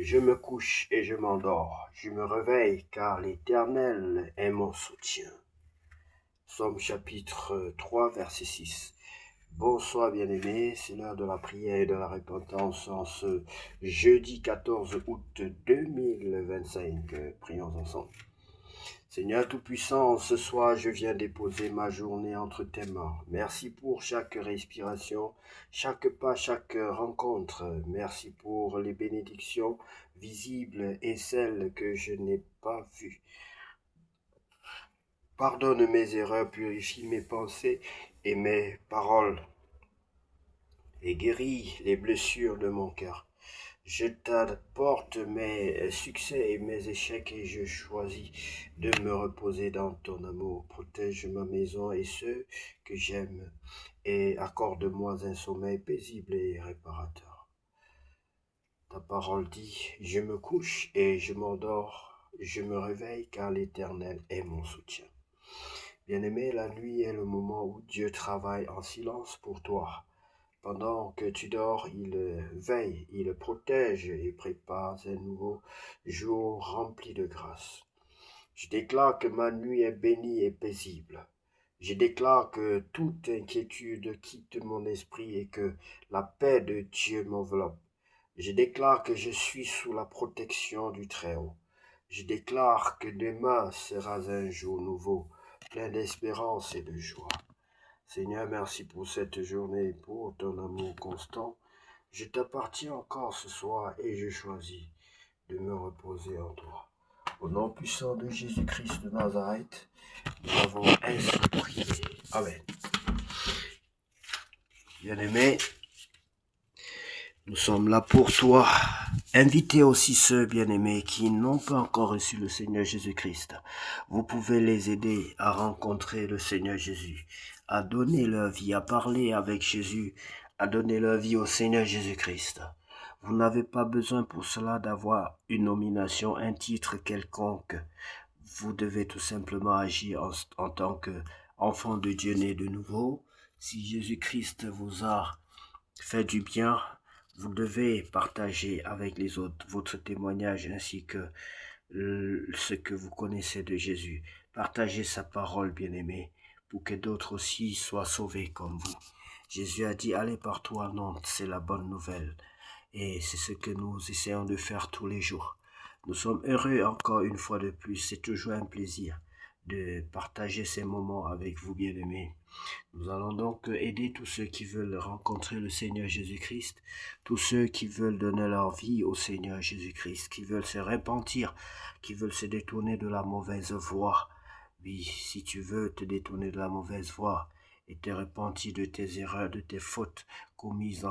Je me couche et je m'endors, je me réveille car l'Éternel est mon soutien. Psaume chapitre 3, verset 6. Bonsoir bien-aimés, c'est l'heure de la prière et de la repentance en ce jeudi 14 août 2025. Prions ensemble. Seigneur Tout-Puissant, ce soir je viens déposer ma journée entre tes mains. Merci pour chaque respiration, chaque pas, chaque rencontre. Merci pour les bénédictions visibles et celles que je n'ai pas vues. Pardonne mes erreurs, purifie mes pensées et mes paroles et guéris les blessures de mon cœur. Je t'apporte mes succès et mes échecs et je choisis de me reposer dans ton amour. Protège ma maison et ceux que j'aime et accorde-moi un sommeil paisible et réparateur. Ta parole dit, je me couche et je m'endors, je me réveille car l'Éternel est mon soutien. Bien-aimé, la nuit est le moment où Dieu travaille en silence pour toi. Pendant que tu dors, il veille, il protège et prépare un nouveau jour rempli de grâce. Je déclare que ma nuit est bénie et paisible. Je déclare que toute inquiétude quitte mon esprit et que la paix de Dieu m'enveloppe. Je déclare que je suis sous la protection du Très-Haut. Je déclare que demain sera un jour nouveau, plein d'espérance et de joie. Seigneur, merci pour cette journée et pour ton amour constant. Je t'appartiens encore ce soir et je choisis de me reposer en toi. Au nom puissant de Jésus-Christ de Nazareth, nous avons ainsi prié. Amen. Bien-aimés, nous sommes là pour toi. Invitez aussi ceux bien-aimés qui n'ont pas encore reçu le Seigneur Jésus-Christ. Vous pouvez les aider à rencontrer le Seigneur Jésus, à donner leur vie, à parler avec Jésus, à donner leur vie au Seigneur Jésus-Christ. Vous n'avez pas besoin pour cela d'avoir une nomination, un titre quelconque. Vous devez tout simplement agir en tant qu'enfant de Dieu né de nouveau. Si Jésus-Christ vous a fait du bien, vous devez partager avec les autres votre témoignage ainsi que ce que vous connaissez de Jésus. Partagez sa parole, bien-aimé, pour que d'autres aussi soient sauvés comme vous. Jésus a dit, allez partout à Nantes, c'est la bonne nouvelle. Et c'est ce que nous essayons de faire tous les jours. Nous sommes heureux encore une fois de plus. C'est toujours un plaisir de partager ces moments avec vous, bien-aimés. Nous allons donc aider tous ceux qui veulent rencontrer le Seigneur Jésus-Christ, tous ceux qui veulent donner leur vie au Seigneur Jésus-Christ, qui veulent se repentir, qui veulent se détourner de la mauvaise voie. Oui, si tu veux te détourner de la mauvaise voie et te repentir de tes erreurs, de tes fautes commises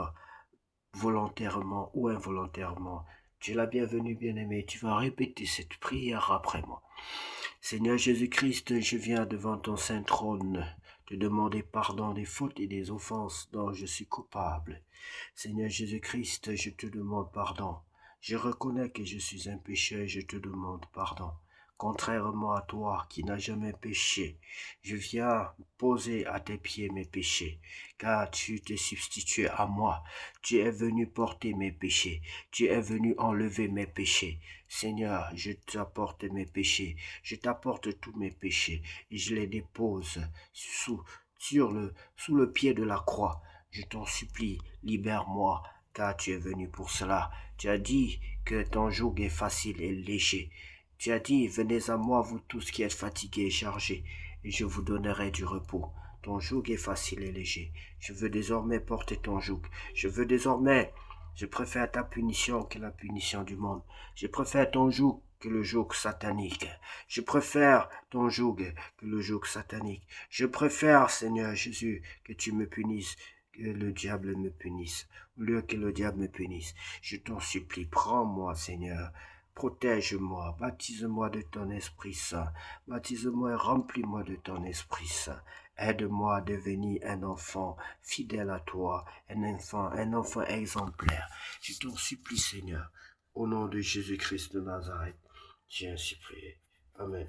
volontairement ou involontairement, tu es la bienvenue, bien-aimé. Tu vas répéter cette prière après moi. Seigneur Jésus-Christ, je viens devant ton saint trône te demander pardon des fautes et des offenses dont je suis coupable. Seigneur Jésus-Christ, je te demande pardon. Je reconnais que je suis un pécheur et je te demande pardon. Contrairement à toi qui n'as jamais péché, je viens poser à tes pieds mes péchés, car tu t'es substitué à moi. Tu es venu porter mes péchés. Tu es venu enlever mes péchés. Seigneur, je t'apporte mes péchés. Je t'apporte tous mes péchés et je les dépose sous le pied de la croix. Je t'en supplie, libère-moi, car tu es venu pour cela. Tu as dit que ton joug est facile et léger. Tu as dit, venez à moi, vous tous qui êtes fatigués et chargés, et je vous donnerai du repos. Ton joug est facile et léger. Je veux désormais porter ton joug. Je préfère ta punition que la punition du monde. Je préfère ton joug que le joug satanique. Je préfère ton joug que le joug satanique. Je préfère, Seigneur Jésus, que tu me punisses, que le diable me punisse, au lieu que le diable me punisse. Je t'en supplie, prends-moi, Seigneur. Protège-moi, baptise-moi de ton Esprit Saint, baptise-moi et remplis-moi de ton Esprit Saint. Aide-moi à devenir un enfant fidèle à toi, un enfant exemplaire. Je t'en supplie, Seigneur, au nom de Jésus-Christ de Nazareth. J'ai ainsi prié. Amen.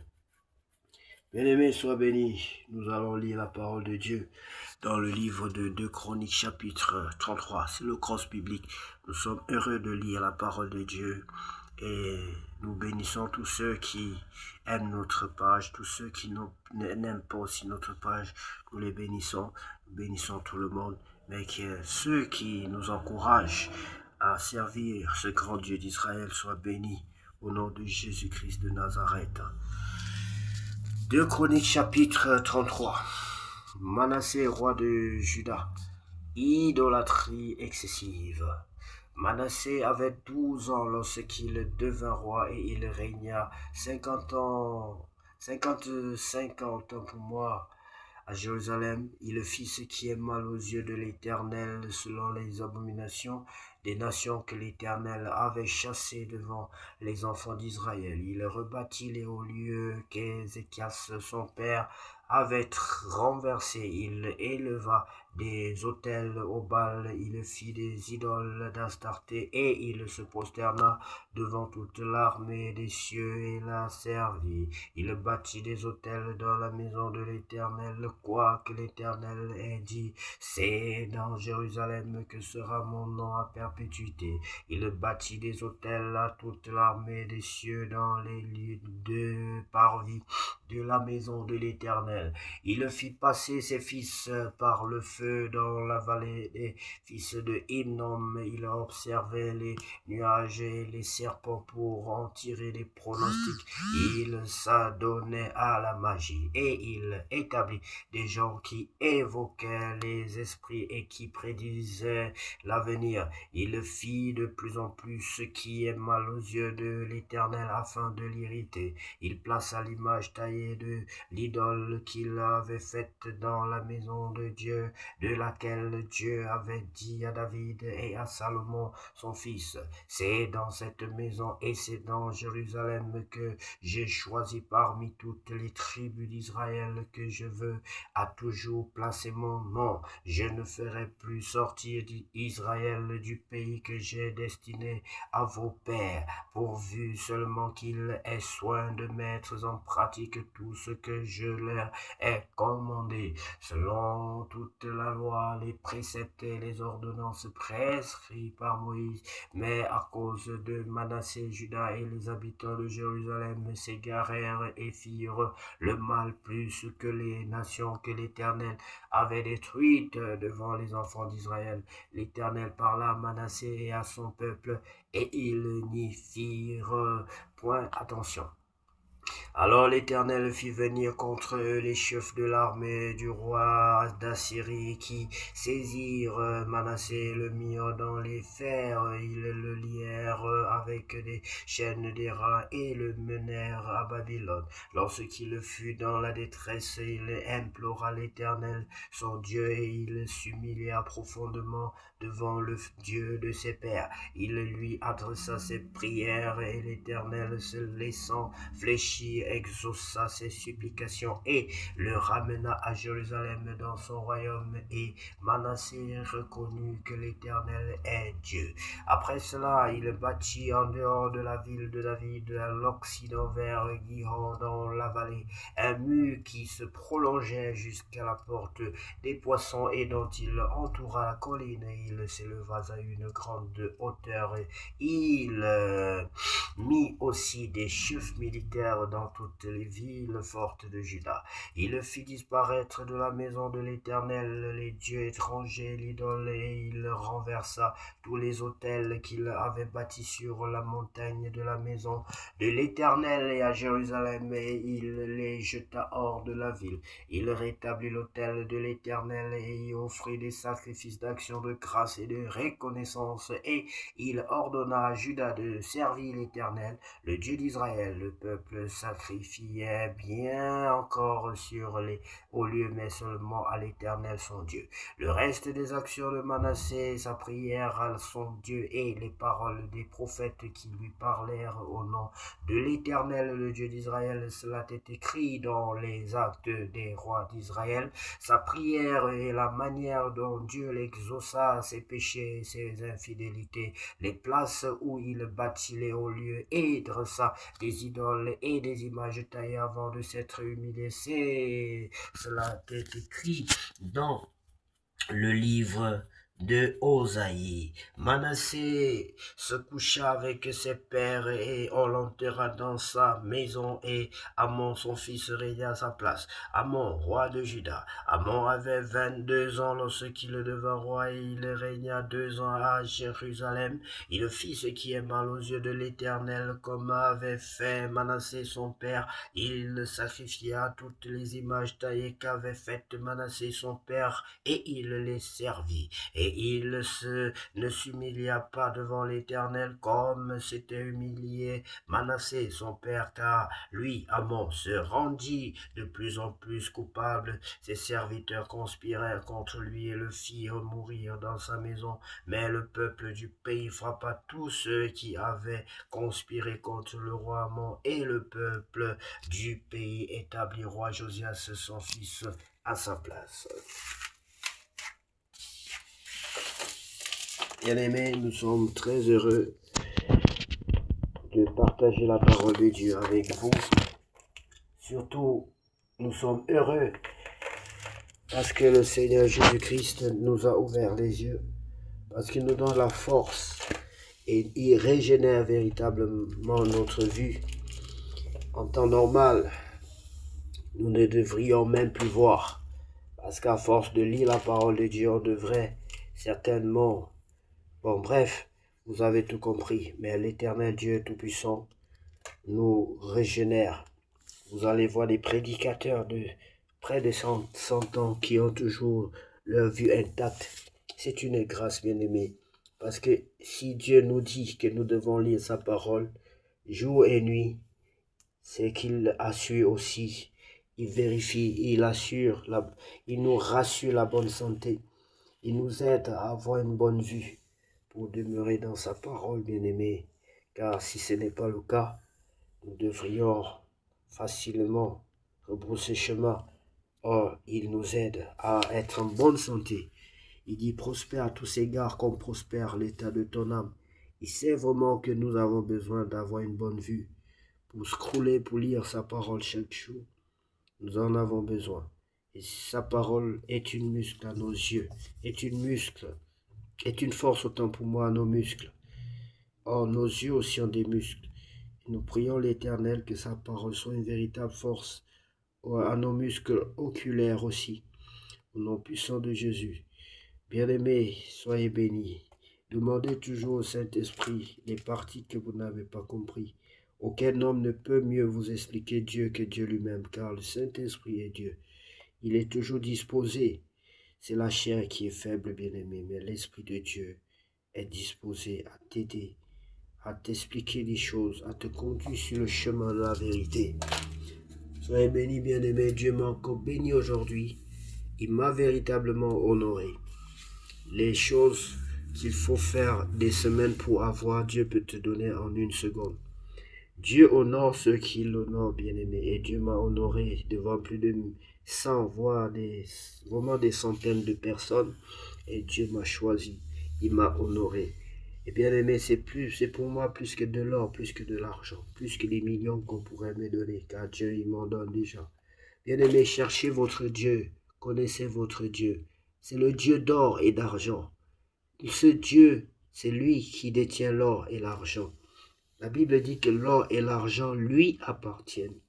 Bien-aimé, sois béni. Nous allons lire la parole de Dieu dans le livre de 2 Chroniques chapitre 33. C'est le cross biblique. Nous sommes heureux de lire la parole de Dieu et nous bénissons tous ceux qui aiment notre page, tous ceux qui n'aiment pas aussi notre page. Nous les bénissons. Nous bénissons tout le monde, mais que ceux qui nous encouragent à servir ce grand Dieu d'Israël soient bénis au nom de Jésus-Christ de Nazareth. 2 Chroniques chapitre 33. Manassé, roi de Juda. Idolâtrie excessive. Manassé avait 12 ans lorsqu'il devint roi et il régna 55 ans pour moi. À Jérusalem, il fit ce qui est mal aux yeux de l'Éternel selon les abominations des nations que l'Éternel avait chassées devant les enfants d'Israël. Il rebâtit les hauts lieux qu'Ézéchias son père avait renversés. Il éleva des autels au Baal, il fit des idoles d'Astarté et il se prosterna devant toute l'armée des cieux et la servit. Il bâtit des autels dans la maison de l'Éternel, quoique l'Éternel ait dit, c'est dans Jérusalem que sera mon nom à perpétuité. Il bâtit des autels à toute l'armée des cieux dans les lieux de parvis de la maison de l'Éternel. Il fit passer ses fils par le feu dans la vallée des fils de Hinnom. Il observait les nuages et les serpents pour en tirer des pronostics. Il s'adonnait à la magie et il établit des gens qui évoquaient les esprits et qui prédisaient l'avenir. Il fit de plus en plus ce qui est mal aux yeux de l'Éternel afin de l'irriter. Il plaça l'image taillée de l'idole qu'il avait faite dans la maison de Dieu, de laquelle Dieu avait dit à David et à Salomon son fils, c'est dans cette maison et c'est dans Jérusalem que j'ai choisi parmi toutes les tribus d'Israël que je veux à toujours placer mon nom. Je ne ferai plus sortir d'Israël du pays que j'ai destiné à vos pères, pourvu seulement qu'ils aient soin de mettre en pratique tout ce que je leur ai commandé, selon toute la loi, les préceptes et les ordonnances prescrits par Moïse. Mais à cause de Manassé, Juda et les habitants de Jérusalem s'égarèrent et firent le mal plus que les nations que l'Éternel avait détruites devant les enfants d'Israël. L'Éternel parla à Manassé et à son peuple, et ils n'y firent point attention. Alors l'Éternel fit venir contre eux les chefs de l'armée du roi d'Assyrie qui saisirent Manassé et le mirent dans les fers. Ils le lièrent avec des chaînes d'airain et le menèrent à Babylone. Lorsqu'il fut dans la détresse, il implora l'Éternel son Dieu et il s'humilia profondément devant le Dieu de ses pères. Il lui adressa ses prières et l'Éternel, se laissant fléchir, exauça ses supplications et le ramena à Jérusalem dans son royaume, et Manassé reconnut que l'Éternel est Dieu. Après cela, il bâtit en dehors de la ville de David, à l'occident vers Gihon dans la vallée, un mur qui se prolongeait jusqu'à la porte des poissons et dont il entoura la colline. Il s'éleva à une grande hauteur. Il mit aussi des chefs militaires dans toutes les villes fortes de Juda. Il fit disparaître de la maison de l'Éternel les dieux étrangers, l'idole, et il renversa tous les autels qu'il avait bâtis sur la montagne de la maison de l'Éternel et à Jérusalem, et il les jeta hors de la ville. Il rétablit l'autel de l'Éternel et y offrit des sacrifices d'action de grâce et de reconnaissance, et il ordonna à Juda de servir l'Éternel, le Dieu d'Israël. Le peuple sacrifiait bien encore sur les hauts lieux, mais seulement à l'Éternel son Dieu. Le reste des actions de Manassé, sa prière à son Dieu et les paroles des prophètes qui lui parlèrent au nom de l'Éternel, le Dieu d'Israël, cela est écrit dans les actes des rois d'Israël. Sa prière et la manière dont Dieu l'exauça, ses péchés, ses infidélités, les places où il bâtit les hauts lieux Dieu et dressa des idoles et des images taillées avant de s'être humilié. Cela est écrit dans le livre de Osaïe. Manassé se coucha avec ses pères et on l'enterra dans sa maison et Amon son fils régna à sa place. Amon, roi de Juda. Amon avait 22 ans lorsqu'il devint roi et il régna 2 ans à Jérusalem. Il fit ce qui est mal aux yeux de l'Éternel comme avait fait Manassé son père. Il sacrifia toutes les images taillées qu'avait faites Manassé son père et il les servit. Et il ne s'humilia pas devant l'Éternel comme s'était humilié Manassé son père, car lui, Amon, se rendit de plus en plus coupable. Ses serviteurs conspirèrent contre lui et le firent mourir dans sa maison. Mais le peuple du pays frappa tous ceux qui avaient conspiré contre le roi Amon, et le peuple du pays établit roi Josias son fils à sa place. Bien-aimés, nous sommes très heureux de partager la parole de Dieu avec vous. Surtout, nous sommes heureux parce que le Seigneur Jésus-Christ nous a ouvert les yeux, parce qu'il nous donne la force et il régénère véritablement notre vue. En temps normal, nous ne devrions même plus voir, parce qu'à force de lire la parole de Dieu, on devrait certainement... Bon, bref, vous avez tout compris, mais l'Éternel Dieu Tout-Puissant nous régénère. Vous allez voir des prédicateurs de près de 100 ans qui ont toujours leur vue intacte. C'est une grâce, bien-aimée, parce que si Dieu nous dit que nous devons lire sa parole jour et nuit, c'est qu'il assure aussi, il vérifie, il assure, il nous rassure la bonne santé, il nous aide à avoir une bonne vue pour demeurer dans sa parole, bien-aimée, car si ce n'est pas le cas, nous devrions facilement rebrousser chemin. Or, il nous aide à être en bonne santé. Il dit prospère à tous égards comme prospère l'état de ton âme. Il sait vraiment que nous avons besoin d'avoir une bonne vue pour scroller, pour lire sa parole chaque jour. Nous en avons besoin. Et sa parole est une muscle à nos yeux, est une force autant pour moi à nos muscles. Or, nos yeux aussi ont des muscles. Et nous prions l'Éternel que sa parole soit une véritable force à nos muscles oculaires aussi. Au nom puissant de Jésus. Bien-aimés, soyez bénis. Demandez toujours au Saint-Esprit les parties que vous n'avez pas compris. Aucun homme ne peut mieux vous expliquer Dieu que Dieu lui-même, car le Saint-Esprit est Dieu. Il est toujours disposé. C'est la chair qui est faible, bien-aimé, mais l'Esprit de Dieu est disposé à t'aider, à t'expliquer des choses, à te conduire sur le chemin de la vérité. Soyez bénis, bien-aimés. Dieu m'a encore béni aujourd'hui. Il m'a véritablement honoré. Les choses qu'il faut faire des semaines pour avoir, Dieu peut te donner en une seconde. Dieu honore ceux qui l'honorent, bien-aimés. Et Dieu m'a honoré devant plus de 100, voire vraiment des centaines de personnes. Et Dieu m'a choisi. Il m'a honoré. Et bien-aimé, c'est pour moi plus que de l'or, plus que de l'argent, plus que les millions qu'on pourrait me donner, car Dieu, il m'en donne déjà. Bien-aimé, cherchez votre Dieu. Connaissez votre Dieu. C'est le Dieu d'or et d'argent. Ce Dieu, c'est lui qui détient l'or et l'argent. La Bible dit que l'or et l'argent lui appartiennent.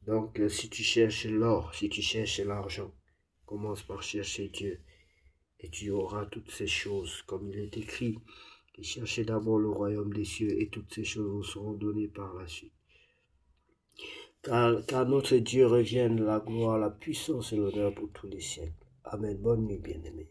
Donc, si tu cherches l'or, si tu cherches l'argent, commence par chercher Dieu. Et tu auras toutes ces choses, comme il est écrit. Et cherchez d'abord le royaume des cieux, et toutes ces choses vous seront données par la suite. Car notre Dieu revienne la gloire, la puissance et l'honneur pour tous les siècles. Amen. Bonne nuit, bien-aimés.